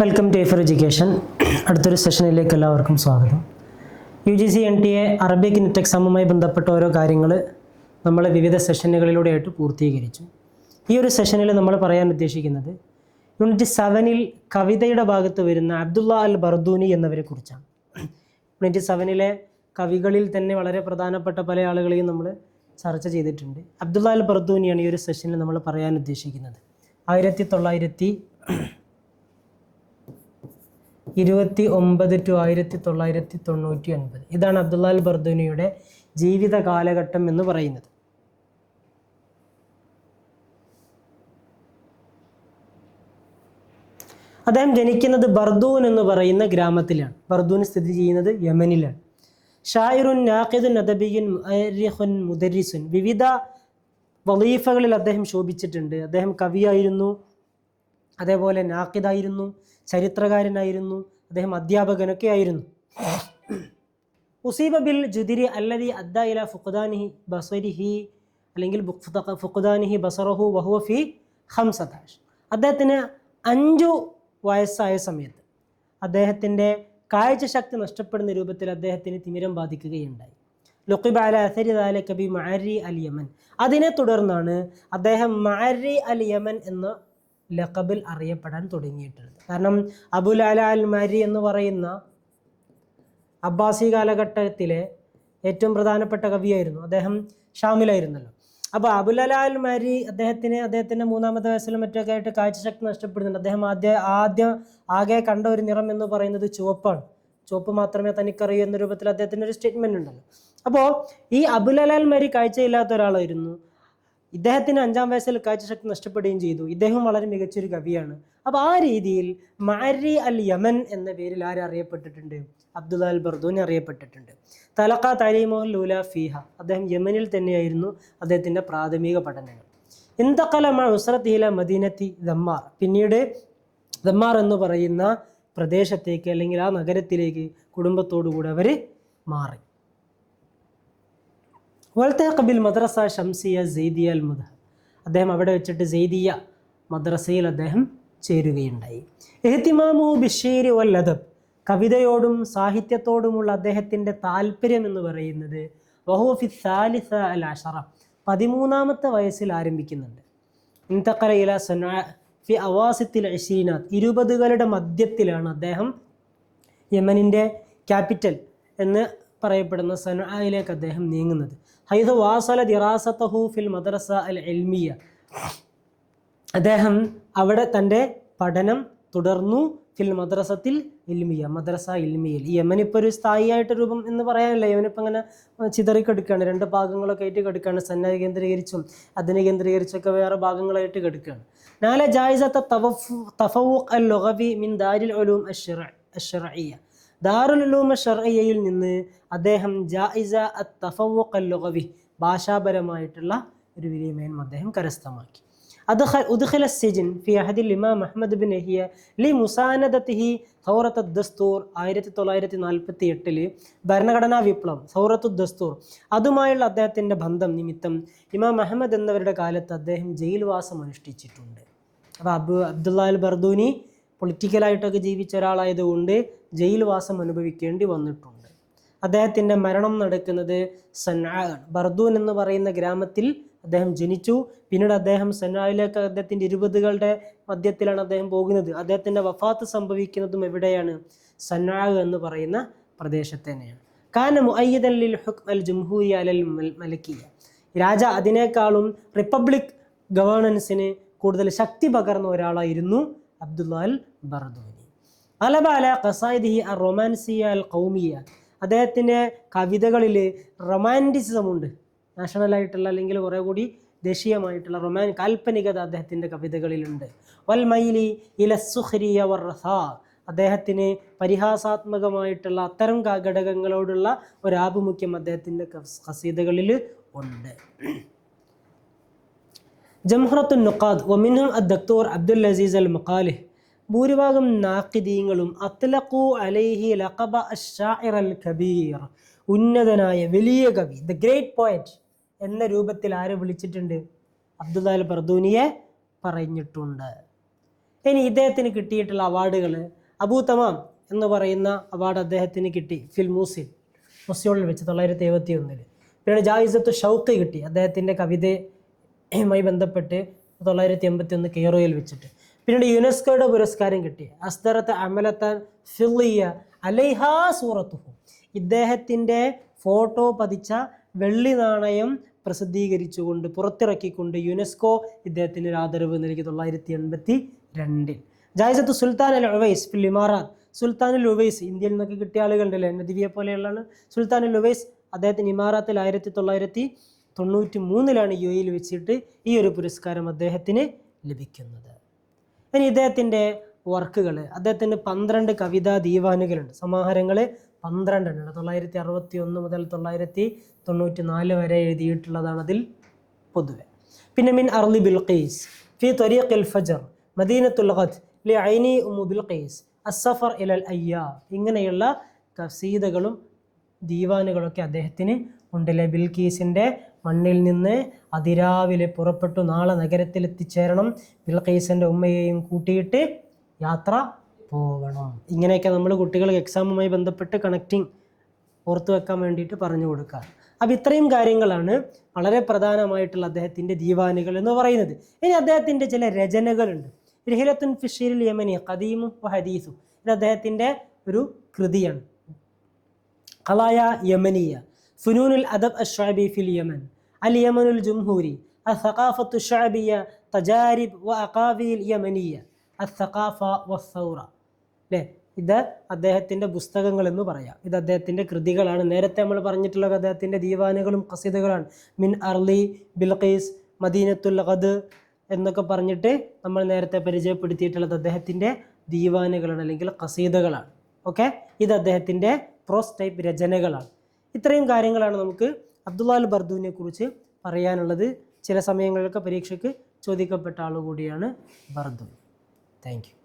Welcome to എഫർ education. അടുത്തൊരു സെഷനിലേക്ക് എല്ലാവർക്കും സ്വാഗതം. UGC NTA അറബിക് നെറ്റ് എക്സാമുമായി ബന്ധപ്പെട്ട ഓരോ കാര്യങ്ങൾ നമ്മൾ വിവിധ സെഷനുകളിലൂടെയായിട്ട് പൂർത്തീകരിച്ചു. ഈ ഒരു സെഷനിൽ നമ്മൾ പറയാൻ ഉദ്ദേശിക്കുന്നത് യൂണിറ്റ് 7-ൽ കവിതയുടെ ഭാഗത്ത് വരുന്ന അബ്ദുള്ള അൽ ബർദൂനി എന്നവരെ കുറിച്ചാണ്. യൂണിറ്റ് 7-ലെ കവികളിൽ തന്നെ വളരെ പ്രധാനപ്പെട്ട പല ആളുകളെയും നമ്മൾ ചർച്ച ചെയ്തിട്ടുണ്ട്. അബ്ദുള്ള അൽ ബർദൂനിയാണ് ഈ ഒരു സെഷനിൽ നമ്മൾ പറയാൻ ഉദ്ദേശിക്കുന്നത്. 1929 to 1999 ഇതാണ് അബ്ദുള്ള അൽ ബർദൂനിയുടെ ജീവിത കാലഘട്ടം എന്ന് പറയുന്നത്. അദ്ദേഹം ജനിക്കുന്നത് ബർദൂൻ എന്ന് പറയുന്ന ഗ്രാമത്തിലാണ്. ബർദൂൻ സ്ഥിതി ചെയ്യുന്നത് യമനിലാണ്. ഷായിറുൻ നാഖിദുൻ അദബിയുൻ മുഅർരിഖുൻ മുദരിസുൻ, വിവിധ വളീഫകളിൽ അദ്ദേഹം ശോഭിച്ചിട്ടുണ്ട്. അദ്ദേഹം കവിയായിരുന്നു, അതേപോലെ നാഖിദായിരുന്നു, ചരിത്രകാരനായിരുന്നു, അദ്ദേഹം അധ്യാപകനൊക്കെ ആയിരുന്നു. ഉസീബ ബിൽ ജുദിരി അല്ലദി അദ്ദാ ഇലാ ഫുഖ്ദാനിഹി ബസരിഹി അല്ലെങ്കിൽ ഫുഖ്ദാനിഹി ബസറഹു വഹുവ ഫി 15. അദ്ദേഹത്തിന് 5 വയസ്സായ സമയത്ത് അദ്ദേഹത്തിൻ്റെ കാഴ്ചശക്തി നഷ്ടപ്പെടുന്ന രൂപത്തിൽ അദ്ദേഹത്തിന് തിമിരം ബാധിക്കുകയുണ്ടായി. ലുഖിബ അല അസരി ദാലിക ബി മഅരി അൽ യമൻ. അതിനെ തുടർന്നാണ് അദ്ദേഹം മഅരി അൽ യമൻ എന്ന ലഖബിൽ അറിയപ്പെടാൻ തുടങ്ങിയിട്ടുള്ളത്. കാരണം അബുൽ അല അൽ മഅരി എന്ന് പറയുന്ന അബ്ബാസി കാലഘട്ടത്തിലെ ഏറ്റവും പ്രധാനപ്പെട്ട കവിയായിരുന്നു. അദ്ദേഹം ഷാമിലായിരുന്നല്ലോ. അപ്പോൾ അബുൽ അല അൽ മഅരി അദ്ദേഹത്തിൻ്റെ 3-ാമത്തെ വയസ്സിലും മറ്റൊക്കെ ആയിട്ട് കാഴ്ചശക്തി നഷ്ടപ്പെടുന്നുണ്ട്. അദ്ദേഹം ആദ്യം ആകെ കണ്ട ഒരു നിറം എന്ന് പറയുന്നത് ചുവപ്പാണ്. ചുവപ്പ് മാത്രമേ തനിക്കറിയൂ എന്ന രൂപത്തിൽ അദ്ദേഹത്തിൻ്റെ ഒരു സ്റ്റേറ്റ്മെൻ്റ് ഉണ്ടല്ലോ. അപ്പോൾ ഈ അബുൽ അല അൽ മഅരി കാഴ്ചയില്ലാത്ത ഒരാളായിരുന്നു. ഇദ്ദേഹത്തിന് 5-ാം വയസ്സിൽ കാഴ്ചശക്തി നഷ്ടപ്പെടുകയും ചെയ്തു. ഇദ്ദേഹം വളരെ മികച്ചൊരു കവിയാണ്. അപ്പോൾ ആ രീതിയിൽ മഅരി അൽ യമൻ എന്ന പേരിൽ അറിയപ്പെട്ടിട്ടുണ്ട്? അബ്ദുള്ള അൽ ബർദൂനി അറിയപ്പെട്ടിട്ടുണ്ട്. തലഖ തലീമുൽ ഊല ഫീഹ, അദ്ദേഹം യമനിൽ തന്നെയായിരുന്നു അദ്ദേഹത്തിൻ്റെ പ്രാഥമിക പഠനങ്ങൾ. ഇന്തഖല മഅ ഉസ്റതിഹി ഇലാ മദീനത്തി ദമ്മാർ, പിന്നീട് ദമ്മാർ എന്ന് പറയുന്ന പ്രദേശത്തേക്ക് അല്ലെങ്കിൽ ആ നഗരത്തിലേക്ക് കുടുംബത്തോടുകൂടി അവർ മാറി. വൽതഖബിൽ മദ്രസ ഷംസിയ സെയ്ദിയ അൽ മുദഹ, അദ്ദേഹം അവിടെ വെച്ചിട്ട് സെയ്ദിയ മദ്രസയിൽ അദ്ദേഹം ചേരുകയുണ്ടായി. ഇഹ്തിമാമു ബിശ്ശീരി വൽ അദബ്, കവിതയോടും സാഹിത്യത്തോടുമുള്ള അദ്ദേഹത്തിൻ്റെ താല്പര്യം എന്ന് പറയുന്നത് വഹുവ ഫി സാലിസ അൽ അശറ, 13-ാമത്തെ വയസ്സിൽ ആരംഭിക്കുന്നുണ്ട്. ഇൻതഖല ഇലാ സനഅ ഫി അവാസിത്തിൽ 20കളുടെ മധ്യത്തിലാണ് അദ്ദേഹം യമനിൻ്റെ ക്യാപിറ്റൽ എന്ന് പറയപ്പെടുന്ന സനഅയിലേക്ക് അദ്ദേഹം നീങ്ങുന്നത്. ഹൈദു വാസല ദിറാസതഹു ഫിൽ മദ്രസ അൽ ഇൽമിയ, അദ്ദേഹം അവിടെ തൻ്റെ പഠനം തുടർന്നു. ഫിൽ മദ്രസത്തിൽ ഇൽമിയ, മദ്രസ ഇൽമിയയിൽ. ഈ യമനിപ്പോൾ ഒരു സ്ഥായിയായിട്ട് രൂപം എന്ന് പറയാനില്ല. യമനിപ്പോൾ അങ്ങനെ ചിതറിക്കെടുക്കുകയാണ്, 2 ഭാഗങ്ങളൊക്കെ ആയിട്ട് കിടക്കുകയാണ്. സന്നദ്ധ കേന്ദ്രീകരിച്ചും അതിനെ കേന്ദ്രീകരിച്ചൊക്കെ വേറെ ഭാഗങ്ങളായിട്ട് കിടക്കുകയാണ്. നാല ജായിസത്ത തഫവുഖ് അൽ ലുഗവി മിൻ ദാരിൽ ഉലൂം അശ്ശറഇയ്യ, ദാറുൽ ഉലൂം അശ്ശറഇയ്യയിൽ നിന്ന് അദ്ദേഹം ജായിസ അത്ത് തഫവുഖ് അൽ ലുഗവി, ഭാഷാപരമായിട്ടുള്ള ഒരു വിനിമയം അദ്ദേഹം കരസ്ഥമാക്കി. ഉദ്ഖില സിജ്ൻ ഫി അഹദിൽ ഇമാം അഹ്മദ് ബിൻ യഹ്യ ലിമുസാനദതിഹി സൗറത്ത് ദസ്തൂർ, 1948 ഭരണഘടനാ വിപ്ലവം സൗറത്തു ദസ്തൂർ, അതുമായുള്ള അദ്ദേഹത്തിൻ്റെ ബന്ധം നിമിത്തം ഇമാം അഹ്മദ് എന്നവരുടെ കാലത്ത് അദ്ദേഹം ജയിൽവാസം അനുഷ്ഠിച്ചിട്ടുണ്ട്. അപ്പോൾ അബ്ദുള്ള അൽ ബർദൂനി പൊളിറ്റിക്കലായിട്ടൊക്കെ ജീവിച്ച ഒരാളായതുകൊണ്ട് ജയിൽവാസം അനുഭവിക്കേണ്ടി വന്നിട്ടുണ്ട്. അദ്ദേഹത്തിൻ്റെ മരണം നടക്കുന്നത് സൻആ, ബർദൂൻ എന്ന് പറയുന്ന ഗ്രാമത്തിൽ അദ്ദേഹം ജനിച്ചു. പിന്നീട് അദ്ദേഹം സൻആയിലേക്ക് അദ്ദേഹത്തിൻ്റെ 20കളുടെ മധ്യത്തിലാണ് അദ്ദേഹം പോകുന്നത്. അദ്ദേഹത്തിൻ്റെ വഫാത്ത് സംഭവിക്കുന്നതും എവിടെയാണ്? സൻആ എന്ന് പറയുന്ന പ്രദേശത്ത് തന്നെയാണ്. കാന മുഅയ്യിദൻ ലിൽ ഹുക്ം അൽ ജംഹൂരിയ അലൽ മലക്കിയ, രാജ അതിനേക്കാളും റിപ്പബ്ലിക് ഗവേണൻസിന് കൂടുതൽ ശക്തി പകർന്ന ഒരാളായിരുന്നു അബ്ദുള്ള അൽ ബർദൂനി. അലബ അല ഖസായിദിഹി അർ റൊമാൻസിയ അൽ ഖൗമിയ, അദ്ദേഹത്തിൻ്റെ കവിതകളിൽ റൊമാൻറ്റിസിസമുണ്ട്. നാഷണലായിട്ടുള്ള അല്ലെങ്കിൽ കുറേ കൂടി ദേശീയമായിട്ടുള്ള കാൽപ്പനികത അദ്ദേഹത്തിൻ്റെ കവിതകളിലുണ്ട്. വൽ മൈലി ഇല സുഖ്രിയ വർ റസാ, അദ്ദേഹത്തിന് പരിഹാസാത്മകമായിട്ടുള്ള അത്തരം ഘടകങ്ങളോടുള്ള ഒരാഭിമുഖ്യം അദ്ദേഹത്തിൻ്റെ ഖസീദകളിൽ ഉണ്ട്. ജംഹറത്തുൻ നുഖാദ് വമിൻഹും അദ്ദക്തൂർ അബ്ദുൽ അസീസ് അൽ മഖാലിഹ്, ഭൂരിഭാഗം നാഖിദീങ്ങളും അത്ലഖു അലൈഹി ലഖബ അശ്ശാഇർ അൽ കബീർ, ഉന്നതനായ വലിയ കവി, ദ ഗ്രേറ്റ് പോയറ്റ് എന്ന രൂപത്തിൽ ആരെ വിളിച്ചിട്ടുണ്ട്? അബ്ദുള്ള അൽ ബർദൂനിയെ പറഞ്ഞിട്ടുണ്ട്. ഇനി ഇദ്ദേഹത്തിന് കിട്ടിയിട്ടുള്ള അവാർഡുകൾ, അബൂ തമാം എന്ന് പറയുന്ന അവാർഡ് അദ്ദേഹത്തിന് കിട്ടി ഫിൽ മുസ്യോളിൽ വെച്ച് 971. പിന്നെ ജായിസത്തു ഷൗഖി കിട്ടി അദ്ദേഹത്തിൻ്റെ കവിതയുമായി ബന്ധപ്പെട്ട് 981 കെയ്റോയിൽ വെച്ചിട്ട്. പിന്നീട് യുനെസ്കോയുടെ പുരസ്കാരം കിട്ടി അസ്ദറത്ത് അമലത്താൻ ഫിളിയ അലൈഹാ സൂറത്തുഹു, ഇദ്ദേഹത്തിൻ്റെ ഫോട്ടോ പതിച്ച വെള്ളി നാണയം പ്രസിദ്ധീകരിച്ചുകൊണ്ട് പുറത്തിറക്കിക്കൊണ്ട് യുനെസ്കോ ഇദ്ദേഹത്തിന് ഒരു ആദരവ് നൽകി 982. ജായിസത്ത് സുൽത്താൻ അൽ ഉവൈസ് ഫിൽ ഇമാറാത്ത്, സുൽത്താൻ അൽ ഉവൈസ് ഇന്ത്യയിൽ നിന്നൊക്കെ കിട്ടിയ ആളുകളുണ്ടല്ലേ, നദിവിയെ പോലെയുള്ളതാണ്. സുൽത്താൻ അൽ ഉവൈസ് അദ്ദേഹത്തിന് ഇമാറാത്തിൽ 1993 യു എയിൽ വെച്ചിട്ട് ഈ ഒരു പുരസ്കാരം അദ്ദേഹത്തിന് ലഭിക്കുന്നത്. ഇനി ഇദ്ദേഹത്തിൻ്റെ വർക്കുകൾ, അദ്ദേഹത്തിന് 12 കവിതാ ദീവാനുകളുണ്ട്, സമാഹാരങ്ങൾ 12 ഉണ്ട്. 961 മുതൽ 994 വരെ എഴുതിയിട്ടുള്ളതാണ് അതിൽ പൊതുവെ. പിന്നെ മിൻ അർളി ബിൽഖീസ്, ഫി ത്വരീഖിൽ ഫജ്ർ, മദീനത്തുൽ ഗദ്, ലി ഐനി ഉമ്മു ബിൽഖീസ്, അസ്സഫർ ഇലൽ അയ്യാം, ഇങ്ങനെയുള്ള കസീദകളും ദീവാനുകളൊക്കെ അദ്ദേഹത്തിന് ഉണ്ടല്ലേ. ബിൽഖീസിൻ്റെ മണ്ണിൽ നിന്ന് അതിരാവിലെ പുറപ്പെട്ടു, നാളെ നഗരത്തിലെത്തിച്ചേരണം, ബിൽഖീസിൻ്റെ ഉമ്മയെയും കൂട്ടിയിട്ട് യാത്ര പോകണം. ഇങ്ങനെയൊക്കെ നമ്മൾ കുട്ടികൾക്ക് എക്സാമുമായി ബന്ധപ്പെട്ട് കണക്റ്റിംഗ് ഓർത്തു വെക്കാൻ വേണ്ടിയിട്ട് പറഞ്ഞു കൊടുക്കുക. അപ്പോൾ ഇത്രയും കാര്യങ്ങളാണ് വളരെ പ്രധാനമായിട്ടുള്ള അദ്ദേഹത്തിൻ്റെ ദീവാനുകൾ എന്ന് പറയുന്നത്. ഇനി അദ്ദേഹത്തിൻ്റെ ചില രചനകളുണ്ട്. റിഹിലത്തുൻ ഫിഷീരിൽ യമനി ഖദീമും ഹദീസും, ഇത് അദ്ദേഹത്തിൻ്റെ ഒരു കൃതിയാണ്. ഖലായ യമനിയ, ഫുനൂനുൽ അദബ് അശ്ശഅബി ഫിൽ യമൻ, അൽ യമനുൽ ജംഹൂരി, അസ്സഖാഫത്തു ശഅബിയ, തജാരിബ് വ അഖാവിൽ യമനിയ, അസ്സഖാഫ വസ്സൗറ. അല്ലേ, ഇത് അദ്ദേഹത്തിൻ്റെ പുസ്തകങ്ങൾ എന്ന് പറയാം. ഇത് അദ്ദേഹത്തിൻ്റെ കൃതികളാണ്. നേരത്തെ നമ്മൾ പറഞ്ഞിട്ടുള്ള അദ്ദേഹത്തിൻ്റെ ദീവാനുകളും ഖസീദകളാണ്. മിൻ അർളി ബിൽഖീസ്, മദീനത്തുൽ ഗദ് എന്നൊക്കെ പറഞ്ഞിട്ട് നമ്മൾ നേരത്തെ പരിചയപ്പെടുത്തിയിട്ടുള്ളത് അദ്ദേഹത്തിൻ്റെ ദീവാനുകളാണ് അല്ലെങ്കിൽ ഖസീദകളാണ്. ഓക്കെ, ഇത് അദ്ദേഹത്തിൻ്റെ പ്രോസ് ടൈപ്പ് രചനകളാണ്. ഇത്രയും കാര്യങ്ങളാണ് നമുക്ക് അബ്ദുള്ള അൽ ബർദൂവിനെ കുറിച്ച് പറയാനുള്ളത്. ചില സമയങ്ങളിലൊക്കെ പരീക്ഷയ്ക്ക് ചോദിക്കപ്പെട്ട ആളുകൂടിയാണ് ബർദൂൻ. Thank you.